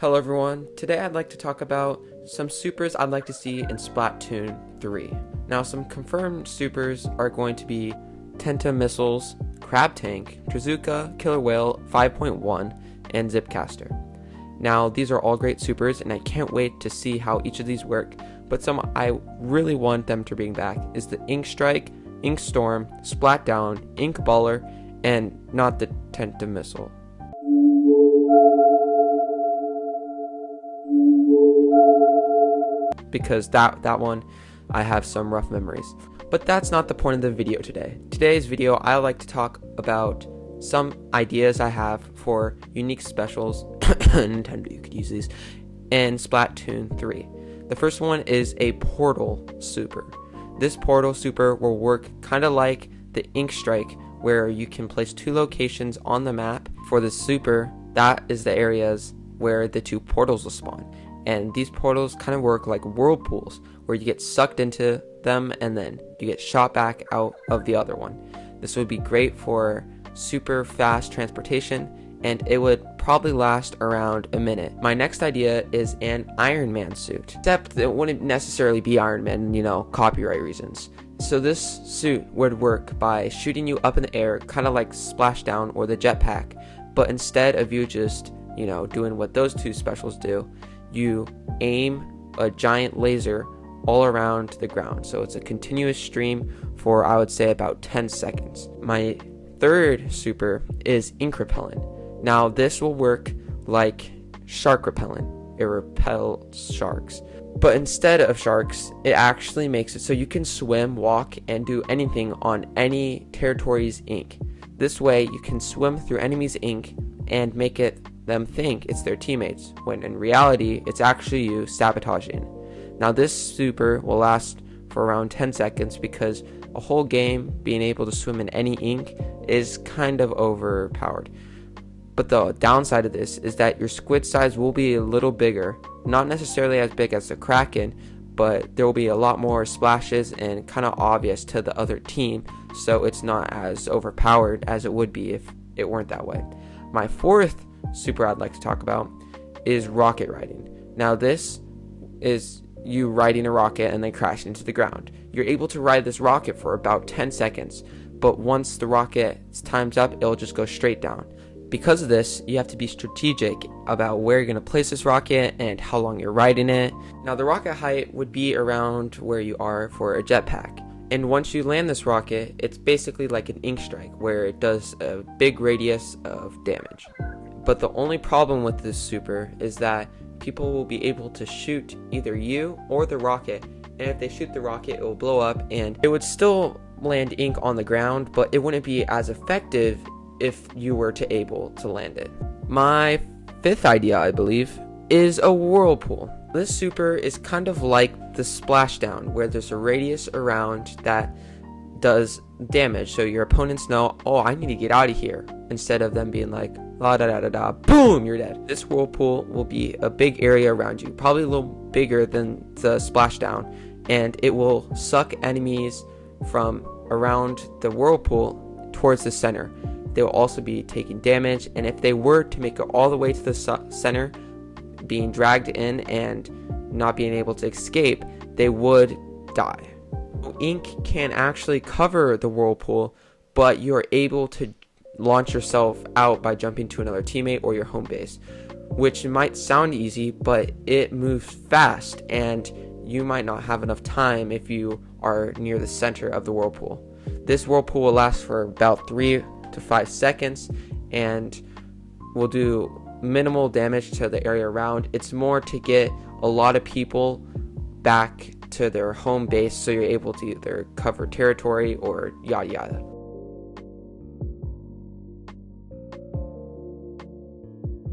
Hello everyone, today I'd like to talk about some supers I'd like to see in Splatoon 3. Now some confirmed supers are going to be Tenta Missiles, Crab Tank, Trazuka, Killer Whale 5.1, and Zipcaster. Now these are all great supers and I can't wait to see how each of these work, but some I really want them to bring back is the Ink Strike, Ink Storm, Splat Down, Ink Baller, and not the Tenta Missile. Because that one I have some rough memories. But that's not the point of the video today. Today's video I like to talk about some ideas I have for unique specials Nintendo, you could use these in Splatoon 3. The first one is a portal super. This portal super will work kind of like the Ink Strike, where you can place two locations on the map. For the super, that is the areas where the two portals will spawn. And these portals kind of work like whirlpools, where you get sucked into them and then you get shot back out of the other one. This would be great for super fast transportation, and it would probably last around a minute. My next idea is an Iron Man suit, except it wouldn't necessarily be Iron Man, copyright reasons. So this suit would work by shooting you up in the air, kind of like Splashdown or the jetpack, but instead of you just, doing what those two specials do, you aim a giant laser all around the ground. So it's a continuous stream for, I would say, about 10 seconds. My third super is Ink Repellent. Now this will work like Shark Repellent. It repels sharks. But instead of sharks, it actually makes it so you can swim, walk, and do anything on any territory's ink. This way you can swim through enemies' ink and make them think it's their teammates, when in reality it's actually you sabotaging. Now this super will last for around 10 seconds because a whole game being able to swim in any ink is kind of overpowered. But the downside of this is that your squid size will be a little bigger, not necessarily as big as the Kraken, but there will be a lot more splashes and kind of obvious to the other team, so it's not as overpowered as it would be if it weren't that way. My fourth super I'd like to talk about is rocket riding. Now this is you riding a rocket and then crashing into the ground. You're able to ride this rocket for about 10 seconds, but once the rocket's time's up, it'll just go straight down. Because of this, you have to be strategic about where you're going to place this rocket and how long you're riding it. Now the rocket height would be around where you are for a jetpack. And once you land this rocket, it's basically like an Ink Strike, where it does a big radius of damage. But the only problem with this super is that people will be able to shoot either you or the rocket, and if they shoot the rocket, it will blow up and it would still land ink on the ground, but it wouldn't be as effective if you were able to land it. My fifth idea, I believe, is a Whirlpool. This super is kind of like the Splashdown, where there's a radius around that does damage, so your opponents know, oh, I need to get out of here, instead of them being like, la da da da da, boom, you're dead. This Whirlpool will be a big area around you, probably a little bigger than the Splashdown, and it will suck enemies from around the Whirlpool towards the center. They will also be taking damage, and if they were to make it all the way to the center, being dragged in and not being able to escape, they would die. Ink can actually cover the Whirlpool, but you're able to launch yourself out by jumping to another teammate or your home base, which might sound easy, but it moves fast and you might not have enough time if you are near the center of the Whirlpool. This Whirlpool will last for about 3 to 5 seconds and will do minimal damage to the area around. It's more to get a lot of people back to their home base so you're able to either cover territory or yada yada.